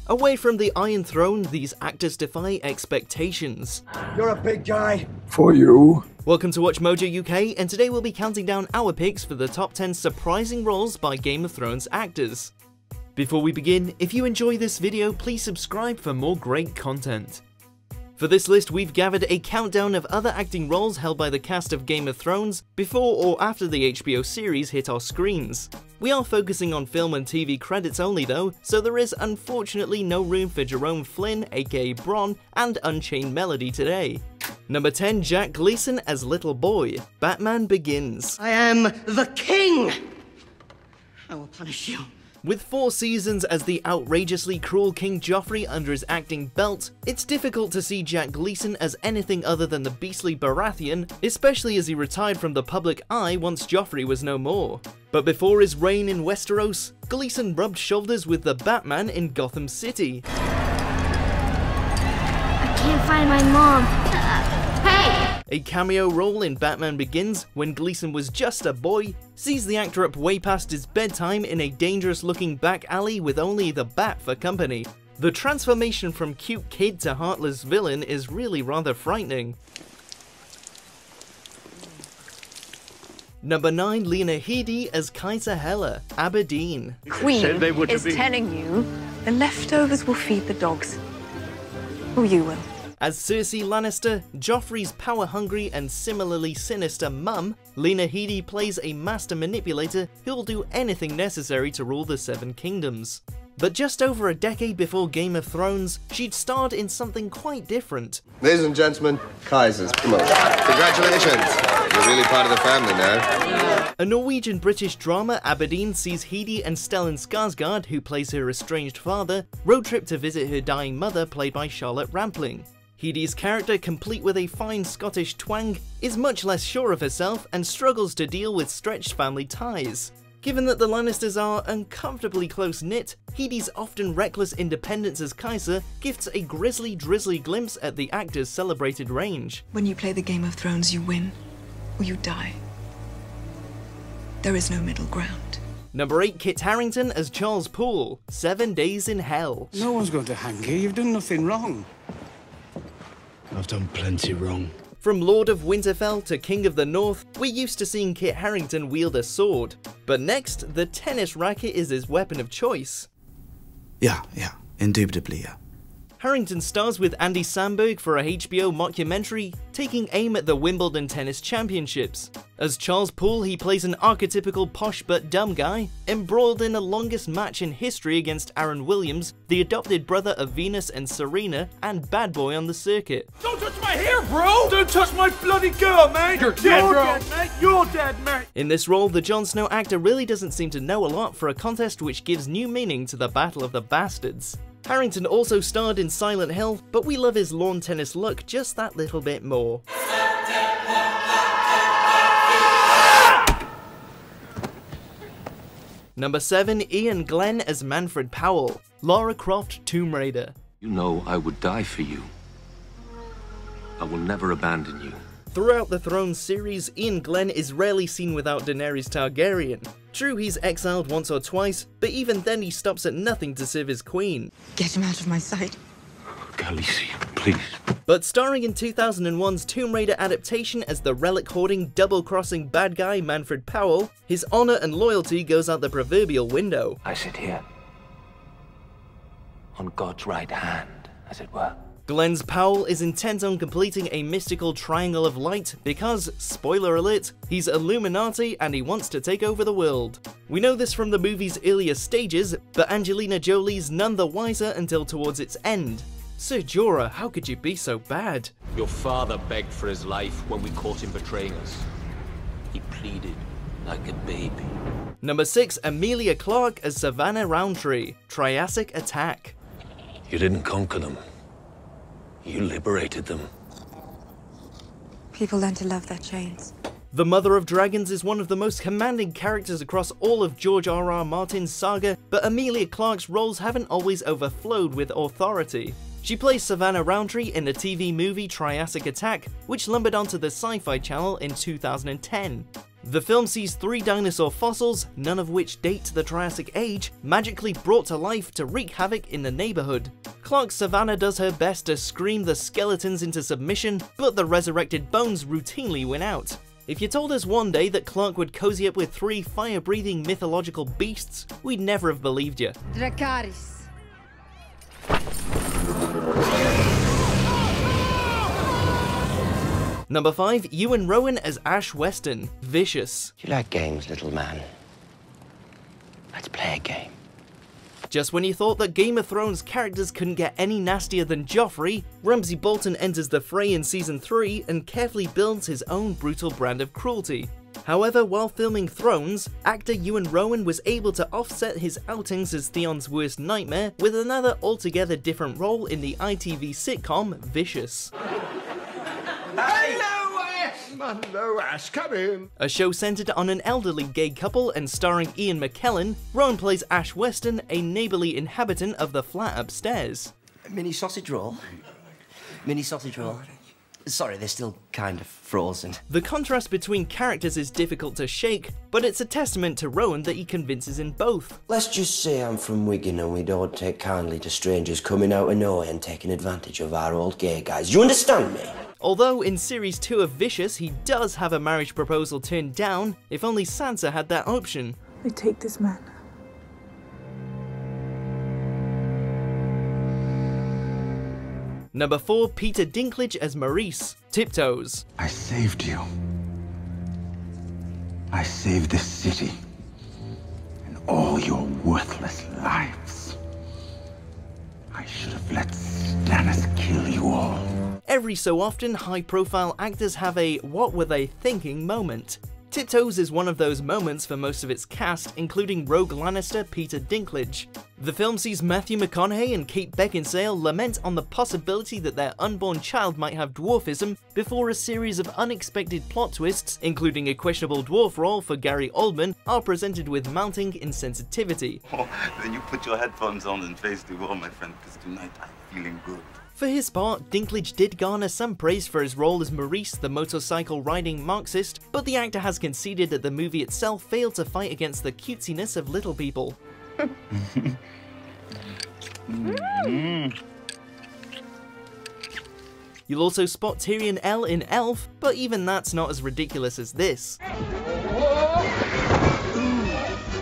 Away from the Iron Throne, these actors defy expectations. You're a big guy. For you. Welcome to Watch Mojo UK, and today we'll be counting down our picks for the top 10 surprising roles by Game of Thrones actors. Before we begin, if you enjoy this video, please subscribe for more great content. For this list, we've gathered a countdown of other acting roles held by the cast of Game of Thrones before or after the HBO series hit our screens. We are focusing on film and TV credits only though, so there is unfortunately no room for Jerome Flynn, aka Bronn, and Unchained Melody today. Number 10, Jack Gleeson as Little Boy, Batman Begins. I am the king! I will punish you. With 4 seasons as the outrageously cruel King Joffrey under his acting belt, it's difficult to see Jack Gleeson as anything other than the beastly Baratheon, especially as he retired from the public eye once Joffrey was no more. But before his reign in Westeros, Gleeson rubbed shoulders with the Batman in Gotham City. I can't find my mom. Hey! A cameo role in Batman Begins, when Gleeson was just a boy, sees the actor up way past his bedtime in a dangerous-looking back alley with only the Bat for company. The transformation from cute kid to heartless villain is really rather frightening. Number 9, Lena Headey as Kaisa Hela, Aberdeen. Queen is telling you the leftovers will feed the dogs. Or you will. As Cersei Lannister, Joffrey's power-hungry and similarly sinister mum, Lena Headey plays a master manipulator who'll do anything necessary to rule the Seven Kingdoms. But just over a decade before Game of Thrones, she'd starred in something quite different. Ladies and gentlemen, Kaisa's promotion. Congratulations. You're really part of the family now. A Norwegian-British drama, Aberdeen sees Headey and Stellan Skarsgård, who plays her estranged father, road trip to visit her dying mother played by Charlotte Rampling. Headey's character, complete with a fine Scottish twang, is much less sure of herself and struggles to deal with stretched family ties. Given that the Lannisters are uncomfortably close-knit, Headey's often reckless independence as Kaisa gifts a grisly, drizzly glimpse at the actor's celebrated range. When you play the Game of Thrones, you win, or you die. There is no middle ground. Number 8, Kit Harington as Charles Poole, 7 Days in Hell. No one's going to hang you, you've done nothing wrong. I've done plenty wrong. From Lord of Winterfell to King of the North, we're used to seeing Kit Harington wield a sword. But next, the tennis racket is his weapon of choice. Yeah, indubitably, yeah. Harington stars with Andy Samberg for a HBO mockumentary taking aim at the Wimbledon Tennis Championships. As Charles Poole, he plays an archetypical posh but dumb guy, embroiled in the longest match in history against Aaron Williams, the adopted brother of Venus and Serena, and bad boy on the circuit. Don't touch my hair, bro! Don't touch my bloody girl, man! You're dead, mate! You're dead, mate! In this role, the Jon Snow actor really doesn't seem to know a lot for a contest which gives new meaning to the Battle of the Bastards. Harington also starred in Silent Hill, but we love his lawn tennis look just that little bit more. Number 7, Iain Glen as Manfred Powell, Lara Croft Tomb Raider. You know I would die for you. I will never abandon you. Throughout the Thrones series, Iain Glen is rarely seen without Daenerys Targaryen. True, he's exiled once or twice, but even then he stops at nothing to serve his queen. Get him out of my sight. Khaleesi, please. But starring in 2001's Tomb Raider adaptation as the relic-hoarding, double-crossing bad guy Manfred Powell, his honor and loyalty goes out the proverbial window. I sit here, on God's right hand, as it were. Glen's Powell is intent on completing a mystical triangle of light because, spoiler alert, he's Illuminati and he wants to take over the world. We know this from the movie's earlier stages, but Angelina Jolie's none the wiser until towards its end. Sir Jorah, how could you be so bad? Your father begged for his life when we caught him betraying us. He pleaded like a baby. Number 6, Emilia Clarke as Savannah Roundtree, Triassic Attack. You didn't conquer them. You liberated them. People learn to love their chains. The Mother of Dragons is one of the most commanding characters across all of George R.R. Martin's saga, but Emilia Clarke's roles haven't always overflowed with authority. She plays Savannah Roundtree in the TV movie Triassic Attack, which lumbered onto the Sci-Fi Channel in 2010. The film sees 3 dinosaur fossils, none of which date to the Triassic Age, magically brought to life to wreak havoc in the neighbourhood. Clarke's Savannah does her best to scream the skeletons into submission, but the resurrected bones routinely win out. If you told us one day that Clarke would cozy up with 3 fire-breathing mythological beasts, we'd never have believed you. Dracarys. Number 5, Iwan Rheon as Ash Weston, vicious. You like games, little man? Let's play a game. Just when you thought that Game of Thrones characters couldn't get any nastier than Joffrey, Ramsay Bolton enters the fray in Season 3 and carefully builds his own brutal brand of cruelty. However, while filming Thrones, actor Iwan Rheon was able to offset his outings as Theon's worst nightmare with another altogether different role in the ITV sitcom Vicious. Hello, Ash, come in. A show centered on an elderly gay couple and starring Ian McKellen, Rheon plays Ash Weston, a neighbourly inhabitant of the flat upstairs. Mini sausage roll? Mini sausage roll. Sorry, they're still kind of frozen. The contrast between characters is difficult to shake, but it's a testament to Rheon that he convinces in both. Let's just say I'm from Wigan and we don't take kindly to strangers coming out of nowhere and taking advantage of our old gay guys. You understand me? Although in Series 2 of Vicious he does have a marriage proposal turned down, if only Sansa had that option. I take this man. Number 4, Peter Dinklage as Maurice, Tiptoes. I saved you. I saved this city. And all your worthless lives. I should have let Stannis kill you all. Every so often, high-profile actors have a what were they thinking moment. Tiptoes is one of those moments for most of its cast, including Rogue Lannister Peter Dinklage. The film sees Matthew McConaughey and Kate Beckinsale lament on the possibility that their unborn child might have dwarfism before a series of unexpected plot twists, including a questionable dwarf role for Gary Oldman, are presented with mounting insensitivity. Oh, then you put your headphones on and face the wall, my friend, because tonight I'm feeling good. For his part, Dinklage did garner some praise for his role as Maurice, the motorcycle-riding Marxist, but the actor has conceded that the movie itself failed to fight against the cutesiness of little people. You'll also spot Tyrion L in Elf, but even that's not as ridiculous as this.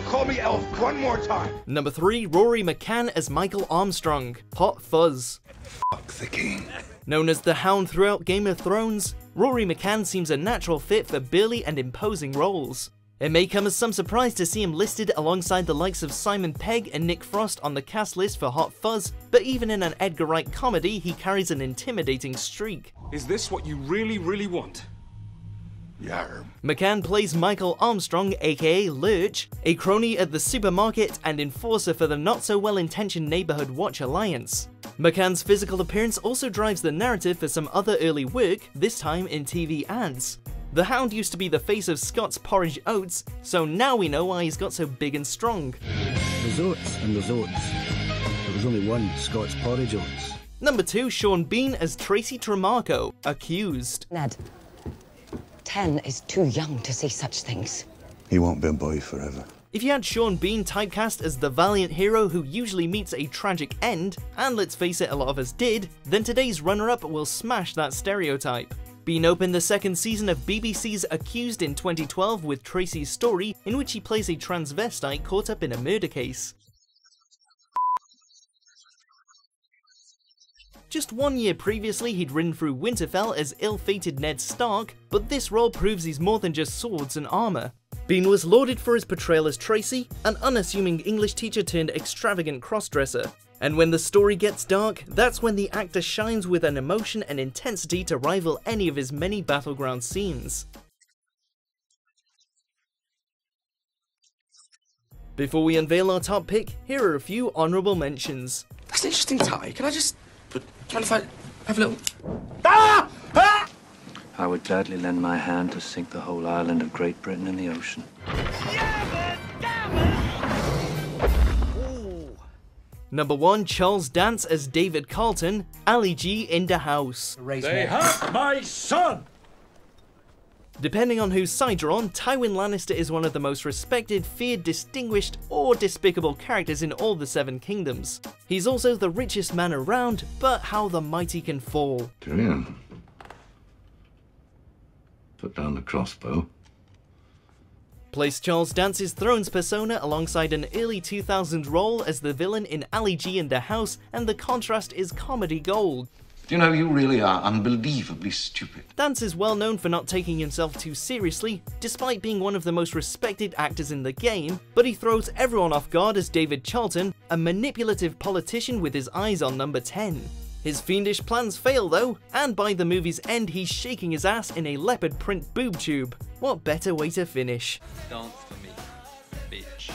Call me Elf one more time. Number 3, Rory McCann as Michael Armstrong, Hot Fuzz. Fuck the king. Known as the Hound throughout Game of Thrones, Rory McCann seems a natural fit for burly and imposing roles. It may come as some surprise to see him listed alongside the likes of Simon Pegg and Nick Frost on the cast list for Hot Fuzz, but even in an Edgar Wright comedy, he carries an intimidating streak. Is this what you really want? Yarr. McCann plays Michael Armstrong, aka Lurch, a crony at the supermarket and enforcer for the not-so-well-intentioned Neighborhood Watch Alliance. McCann's physical appearance also drives the narrative for some other early work, this time in TV ads. The Hound used to be the face of Scott's Porridge Oats, so now we know why he's got so big and strong. There's oats and there's oats. There was only one Scott's Porridge Oats. Number 2, Sean Bean as Tracy Tremarco, Accused. Ned, 10 is too young to see such things. He won't be a boy forever. If you had Sean Bean typecast as the valiant hero who usually meets a tragic end, and let's face it, a lot of us did, then today's runner-up will smash that stereotype. Bean opened the second season of BBC's Accused in 2012 with Tracy's story, in which he plays a transvestite caught up in a murder case. Just 1 year previously, he'd ridden through Winterfell as ill-fated Ned Stark, but this role proves he's more than just swords and armour. Bean was lauded for his portrayal as Tracy, an unassuming English teacher turned extravagant crossdresser. And when the story gets dark, that's when the actor shines with an emotion and intensity to rival any of his many battleground scenes. Before we unveil our top pick, here are a few honourable mentions. That's an interesting tie. Can I just have a little... Ah! Ah! I would gladly lend my hand to sink the whole island of Great Britain in the ocean. Number 1, Charles Dance as David Carlton, Ali G in the house. They have my son! Depending on whose side you're on, Tywin Lannister is one of the most respected, feared, distinguished, or despicable characters in all the Seven Kingdoms. He's also the richest man around, but how the mighty can fall. Tyrion, put down the crossbow. Place Charles Dance's Thrones persona alongside an early 2000s role as the villain in Ali G and the House, and the contrast is comedy gold. You know, you really are unbelievably stupid. Dance is well known for not taking himself too seriously, despite being one of the most respected actors in the game, but he throws everyone off guard as David Charlton, a manipulative politician with his eyes on number 10. His fiendish plans fail though, and by the movie's end he's shaking his ass in a leopard print boob tube. What better way to finish? Dance for me, bitch.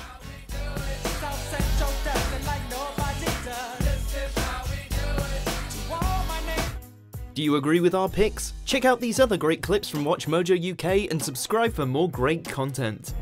Do you agree with our picks? Check out these other great clips from WatchMojo UK and subscribe for more great content.